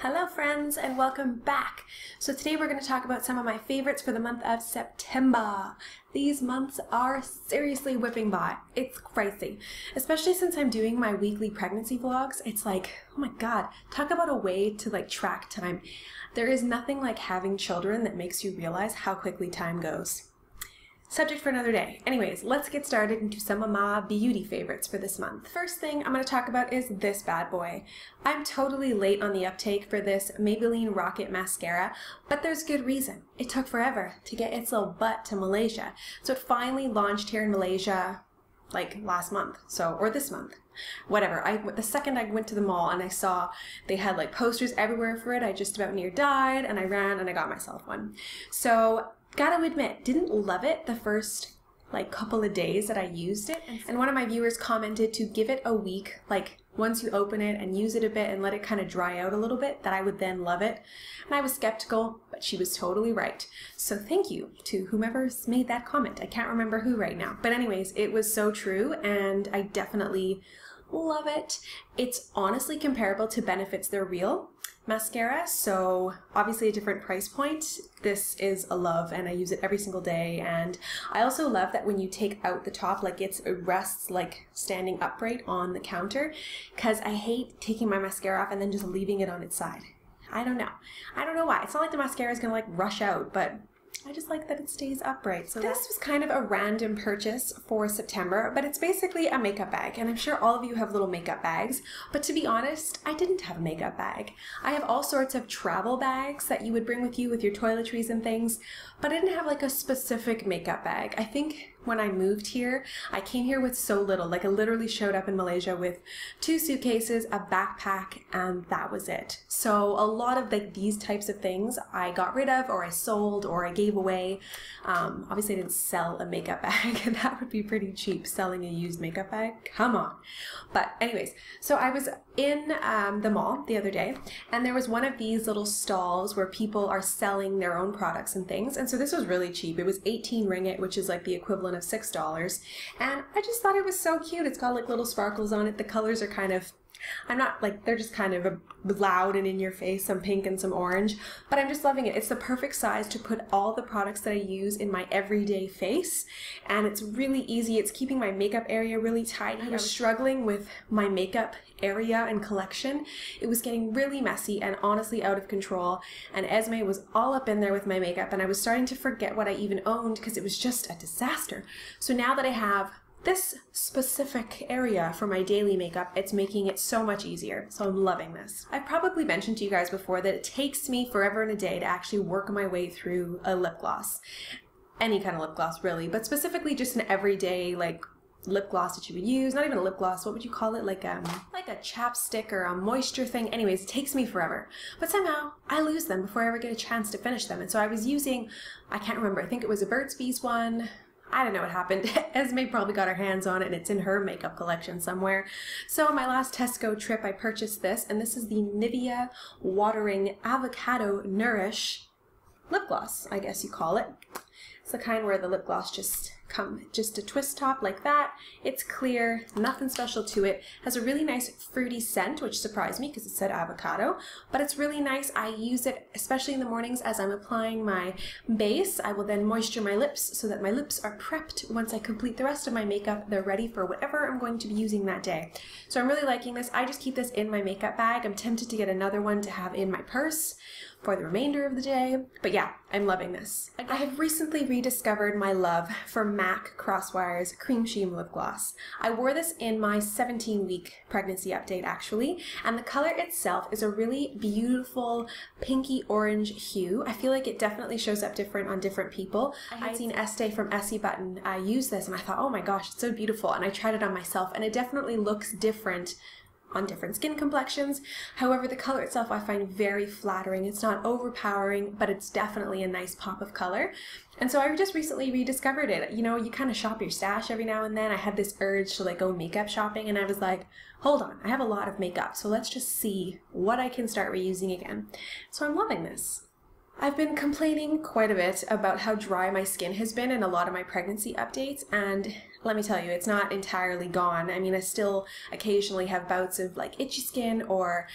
Hello friends and welcome back. So today we're going to talk about some of my favorites for the month of September. These months are seriously whipping by. It's crazy. Especially since I'm doing my weekly pregnancy vlogs. It's like, oh my god, talk about a way to track time. There is nothing like having children that makes you realize how quickly time goes. Subject for another day. Anyways, let's get started into some of my beauty favorites for this month. First thing I'm going to talk about is this bad boy. I'm totally late on the uptake for this Maybelline Rocket Mascara, but there's good reason. It took forever to get its little butt to Malaysia. So it finally launched here in Malaysia like last month, or this month. Whatever. The second I went to the mall and I saw they had like posters everywhere for it, I just about near died and I ran and I got myself one. So gotta admit, didn't love it the first couple of days that I used it. And one of my viewers commented to give it a week, once you open it and use it a bit and let it kind of dry out a little bit, that I would then love it. And I was skeptical, but she was totally right. So thank you to whomever's made that comment. I can't remember who right now. But anyways, it was so true and I definitely love it. It's honestly comparable to Benefit's They're Real mascara, so obviously a different price point. This is a love and I use it every single day, and I also love that when you take out the top, it rests standing upright on the counter, because I hate taking my mascara off and then just leaving it on its side. I don't know why. It's not like the mascara is gonna rush out, but I just like that it stays upright. So this was kind of a random purchase for September, but it's basically a makeup bag, and I'm sure all of you have little makeup bags, but to be honest, I didn't have a makeup bag. I have all sorts of travel bags that you would bring with you with your toiletries and things, but I didn't have a specific makeup bag. I think when I moved here, I came here with so little. I literally showed up in Malaysia with 2 suitcases, a backpack, and that was it. So a lot of these types of things I got rid of, or I sold, or I gave away. Obviously I didn't sell a makeup bag, and that would be pretty cheap, selling a used makeup bag. Come on. But anyways, so I was in the mall the other day, and there was one of these little stalls where people are selling their own products and things, and so this was really cheap. It was 18 ringgit, which is the equivalent of $6, and I just thought it was so cute. It's got little sparkles on it. The colors are kind of, they're just kind of loud and in your face, some pink and some orange, but I'm just loving it. It's the perfect size to put all the products that I use in my everyday face, and it's really easy. It's keeping my makeup area really tidy. I was struggling with my makeup area and collection. It was getting really messy and honestly out of control, and Esme was all up in there with my makeup, and I was starting to forget what I even owned because it was just a disaster. So now that I have this specific area for my daily makeup, it's making it so much easier. So I'm loving this. I've probably mentioned to you guys before that it takes me forever and a day to actually work my way through a lip gloss. Any kind of lip gloss really, but specifically just an everyday lip gloss that you would use. Not even a lip gloss, what would you call it? Like a chapstick or a moisture thing. Anyways, it takes me forever. But somehow I lose them before I ever get a chance to finish them. And so I was using, I can't remember, I think it was a Burt's Bees one. I don't know what happened. Esme probably got her hands on it and it's in her makeup collection somewhere. So my last Tesco trip I purchased this, and this is the Nivea Watering Avocado Nourish lip gloss, I guess you call it. It's the kind where the lip gloss just a twist top like that. It's clear, nothing special to it. Has a really nice fruity scent, which surprised me because it said avocado, but it's really nice. I use it especially in the mornings as I'm applying my base. I will then moisture my lips so that my lips are prepped. Once I complete the rest of my makeup, they're ready for whatever I'm going to be using that day. So I'm really liking this. I just keep this in my makeup bag. I'm tempted to get another one to have in my purse for the remainder of the day. But yeah, I'm loving this. I have recently rediscovered my love for MAC Crosswire's Cream Sheen Lip Gloss. I wore this in my 17-week pregnancy update actually, and the color itself is a really beautiful pinky orange hue. I feel like it definitely shows up different on different people. I had seen Estee from Essie Button use this, and I thought, oh my gosh, it's so beautiful, and I tried it on myself, and it definitely looks different on different skin complexions. However, the color itself I find very flattering. It's not overpowering, but it's definitely a nice pop of color. And so I just recently rediscovered it. You know, you kind of shop your stash every now and then. I had this urge to go makeup shopping, and I was like, hold on, I have a lot of makeup, so let's just see what I can start reusing again. So I'm loving this. I've been complaining quite a bit about how dry my skin has been in a lot of my pregnancy updates, and let me tell you, it's not entirely gone. I mean, I still occasionally have bouts of itchy skin, or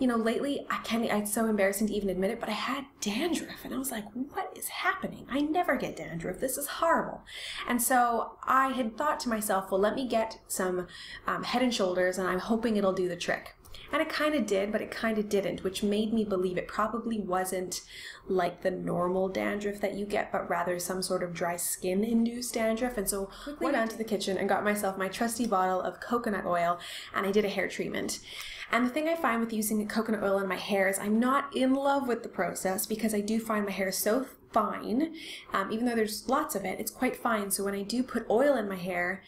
you know, lately, it's so embarrassing to even admit it, but I had dandruff, and I was like, what is happening? I never get dandruff. This is horrible. And so I had thought to myself, well, let me get some Head and Shoulders, and I'm hoping it'll do the trick. And it kind of did, but it kind of didn't, which made me believe it probably wasn't like the normal dandruff that you get, but rather some sort of dry skin induced dandruff. And so quickly went down to the kitchen and got myself my trusty bottle of coconut oil, and I did a hair treatment. And the thing I find with using coconut oil in my hair is I'm not in love with the process, because I do find my hair so fine, even though there's lots of it, it's quite fine. So when I do put oil in my hair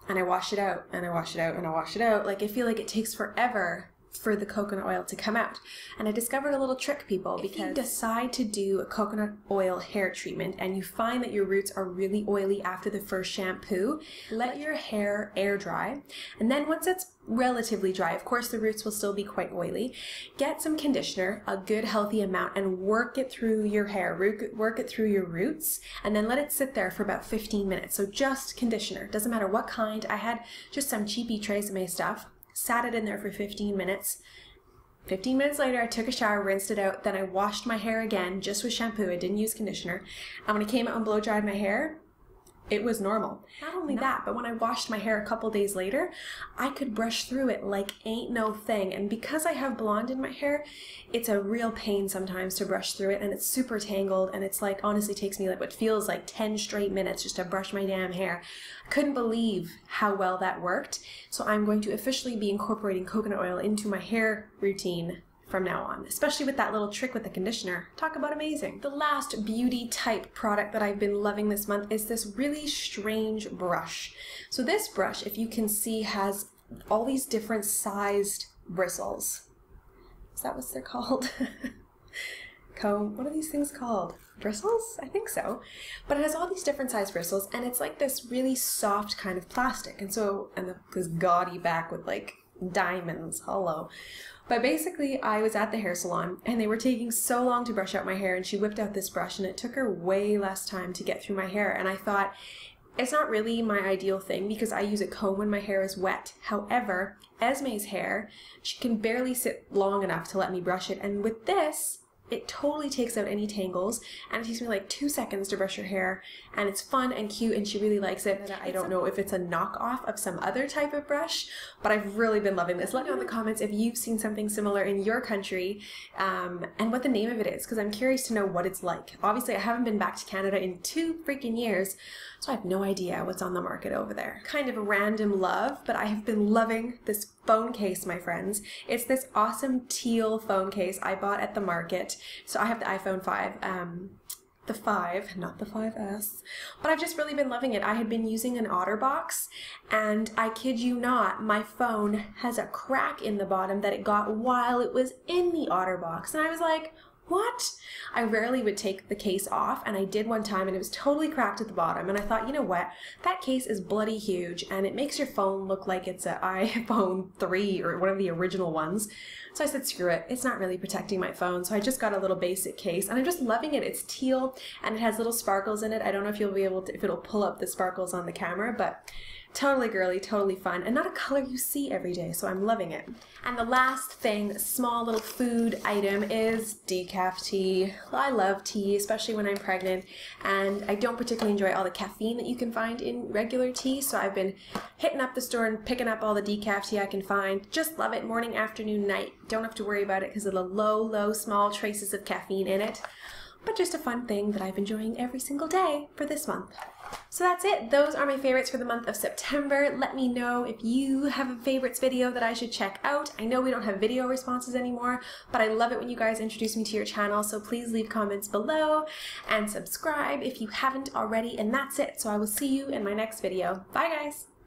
and I wash it out and I wash it out and I wash it out, like I feel like it takes forever for the coconut oil to come out. And I discovered a little trick, people, because if you decide to do a coconut oil hair treatment and you find that your roots are really oily after the first shampoo, let your hair air dry, and then once it's relatively dry, of course the roots will still be quite oily, get some conditioner, a good healthy amount, and work it through your hair, work it through your roots, and then let it sit there for about 15 minutes. So just conditioner, doesn't matter what kind. I had just some cheapy Tresemme stuff, sat it in there for 15 minutes. 15 minutes later, I took a shower, rinsed it out, then I washed my hair again, just with shampoo. I didn't use conditioner. And when I came out and blow dried my hair, it was normal. Not only that, but when I washed my hair a couple days later, I could brush through it like ain't no thing. And because I have blonde in my hair, it's a real pain sometimes to brush through it, and it's super tangled, and it's like, honestly takes me like what feels like 10 straight minutes just to brush my damn hair. I couldn't believe how well that worked. So I'm going to officially be incorporating coconut oil into my hair routine from now on, especially with that little trick with the conditioner. Talk about amazing. The last beauty type product that I've been loving this month is this really strange brush. So this brush, if you can see, has all these different sized bristles. Is that what they're called? Comb, what are these things called? Bristles? I think so. But it has all these different sized bristles, and it's like this really soft kind of plastic. And so, this gaudy back with like diamonds, hello. But basically, I was at the hair salon, and they were taking so long to brush out my hair, and she whipped out this brush, and it took her way less time to get through my hair. And I thought, it's not really my ideal thing, because I use a comb when my hair is wet. However, Esme's hair, she can barely sit long enough to let me brush it, and with this, it totally takes out any tangles, and it takes me like 2 seconds to brush her hair, and it's fun and cute, and she really likes it. I don't know if it's a knockoff of some other type of brush, but I've really been loving this. Let me know in the comments if you've seen something similar in your country, and what the name of it is, because I'm curious to know what it's like. Obviously, I haven't been back to Canada in 2 freaking years, so I have no idea what's on the market over there. Kind of a random love, but I have been loving this phone case, my friends. It's this awesome teal phone case I bought at the market. So I have the iPhone 5, the 5, not the 5S, but I've just really been loving it. I had been using an OtterBox, and I kid you not, my phone has a crack in the bottom that it got while it was in the OtterBox, and I was like, what? I rarely would take the case off, and I did one time, and it was totally cracked at the bottom, and I thought, you know what, that case is bloody huge, and it makes your phone look like it's an iPhone 3 or one of the original ones. So I said, screw it, it's not really protecting my phone, so I just got a little basic case, and I'm just loving it. It's teal, and it has little sparkles in it. I don't know if you'll be able to, if it'll pull up the sparkles on the camera, but totally girly, totally fun, and not a color you see every day, so I'm loving it. And the last thing, small little food item, is decaf tea. I love tea, especially when I'm pregnant, and I don't particularly enjoy all the caffeine that you can find in regular tea, so I've been hitting up the store and picking up all the decaf tea I can find. Just love it, morning, afternoon, night. Don't have to worry about it because of the low, small traces of caffeine in it. But just a fun thing that I've been enjoying every single day for this month. So that's it. Those are my favorites for the month of September. Let me know if you have a favorites video that I should check out. I know we don't have video responses anymore, but I love it when you guys introduce me to your channel, so please leave comments below and subscribe if you haven't already. And that's it. So I will see you in my next video. Bye guys!